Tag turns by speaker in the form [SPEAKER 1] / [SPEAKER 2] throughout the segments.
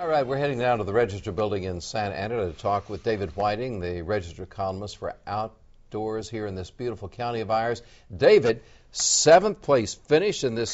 [SPEAKER 1] All right, we're heading down to the Register building in Santa Ana to talk with David Whiting, the Register columnist for Outdoors here in this beautiful county of ours. David, 7th place finish in this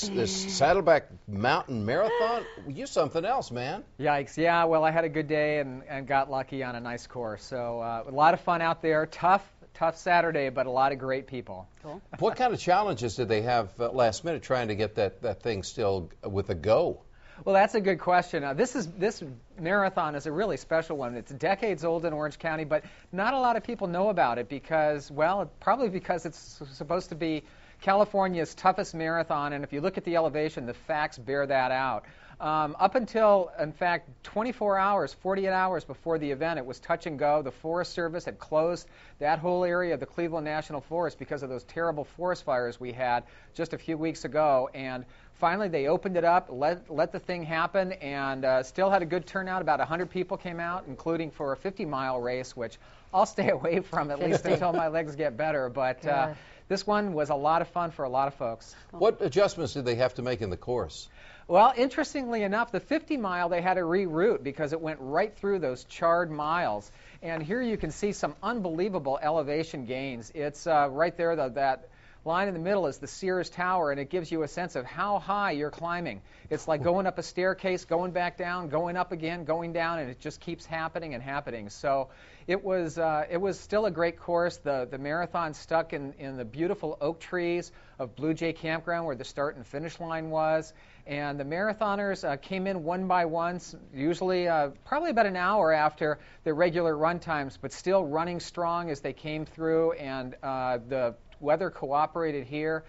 [SPEAKER 1] Saddleback Mountain Marathon. You're something else, man.
[SPEAKER 2] Yikes. Yeah, well, I had a good day and got lucky on a nice course. So a lot of fun out there. Tough Saturday, but a lot of great people.
[SPEAKER 3] Cool.
[SPEAKER 1] What kind of challenges did they have last minute trying to get that thing still with a go?
[SPEAKER 2] Well, that's a good question. This marathon is a really special one. It's decades old in Orange County, but not a lot of people know about it because, well, probably because it's supposed to be California's toughest marathon, and if you look at the elevation, the facts bear that out. Up until, in fact, 24 hours, 48 hours before the event, it was touch and go. The Forest Service had closed that whole area of the Cleveland National Forest because of those terrible forest fires we had just a few weeks ago, and finally they opened it up, let the thing happen, and still had a good turnout. About 100 people came out, including for a 50-mile race, which I'll stay away from at least until my legs get better, but this one was a lot of fun for a lot of folks.
[SPEAKER 1] What adjustments did they have to make in the course?
[SPEAKER 2] Well, interestingly enough, the 50-mile they had to reroute because it went right through those charred miles. And here you can see some unbelievable elevation gains. It's right there, that line in the middle is the Sears Tower, and it gives you a sense of how high you're climbing. It's like going up a staircase, going back down, going up again, going down, and it just keeps happening and happening. So it was still a great course. The marathon stuck in the beautiful oak trees of Blue Jay Campground where the start and finish line was. And the marathoners came in one by one, usually probably about an hour after their regular run times, but still running strong as they came through, and the weather cooperated here.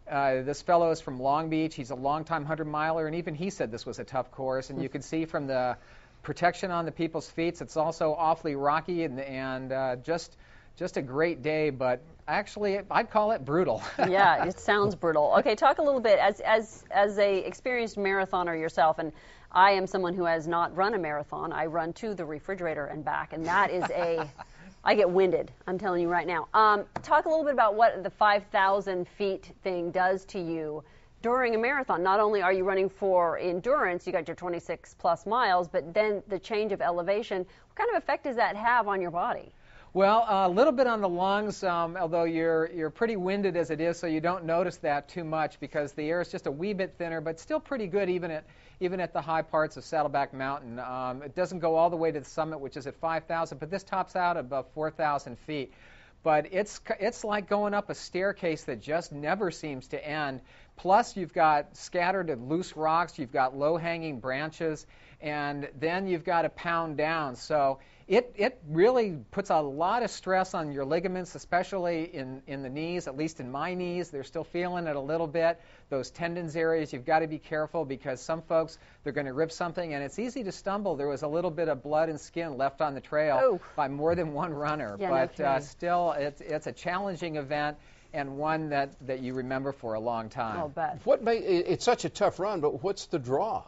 [SPEAKER 2] This fellow is from Long Beach. He's a longtime 100-miler, and even he said this was a tough course. And you can see from the protection on the people's feet, it's also awfully rocky and just a great day, but actually I'd call it brutal.
[SPEAKER 3] Yeah, it sounds brutal. Okay, talk a little bit as a experienced marathoner yourself, and I am someone who has not run a marathon. I run to the refrigerator and back, and that is I get winded, I'm telling you right now. Talk a little bit about what the 5,000 feet thing does to you during a marathon. Not only are you running for endurance, you got your 26 plus miles, but then the change of elevation. What kind of effect does that have on your body?
[SPEAKER 2] Well, a little bit on the lungs, although you're pretty winded as it is, so you don't notice that too much because the air is just a wee bit thinner, but still pretty good even at the high parts of Saddleback Mountain. It doesn't go all the way to the summit, which is at 5,000, but this tops out at about 4,000 feet. But it's like going up a staircase that just never seems to end. Plus, you've got scattered loose rocks, you've got low-hanging branches, and then you've got to pound down. So it really puts a lot of stress on your ligaments, especially in the knees, at least in my knees. They're still feeling it a little bit. Those tendons areas, you've got to be careful because some folks, they're going to rip something, and it's easy to stumble. There was a little bit of blood and skin left on the trail by more than one runner.
[SPEAKER 3] Yeah,
[SPEAKER 2] but still, it's a challenging event and one that you remember for a long time.
[SPEAKER 3] I'll bet.
[SPEAKER 1] It's such a tough run, but what's the draw?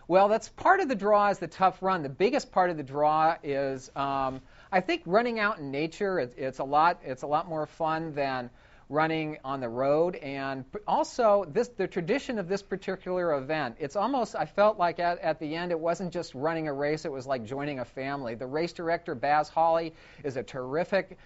[SPEAKER 2] Well, that's part of the draw is the tough run. The biggest part of the draw is, I think, running out in nature. It's a lot more fun than running on the road, and also the tradition of this particular event. It's almost, I felt like at the end, it wasn't just running a race, it was like joining a family. The race director, Baz Hawley, is a terrific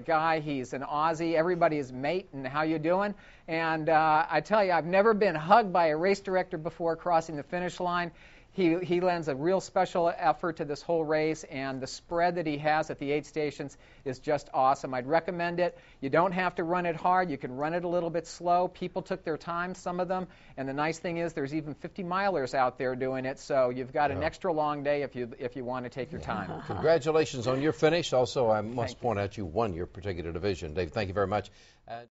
[SPEAKER 2] guy. He's an Aussie. Everybody's mate, and how you doing? And I tell you, I've never been hugged by a race director before crossing the finish line. He lends a real special effort to this whole race, and the spread that he has at the 8 stations is just awesome. I'd recommend it. You don't have to run it hard. You can run it a little bit slow. People took their time, some of them, and the nice thing is there's even 50-milers out there doing it, so you've got an extra long day if you want to take your time.
[SPEAKER 1] Congratulations on your finish. Also, I must point out you won your particular division. Dave, thank you very much.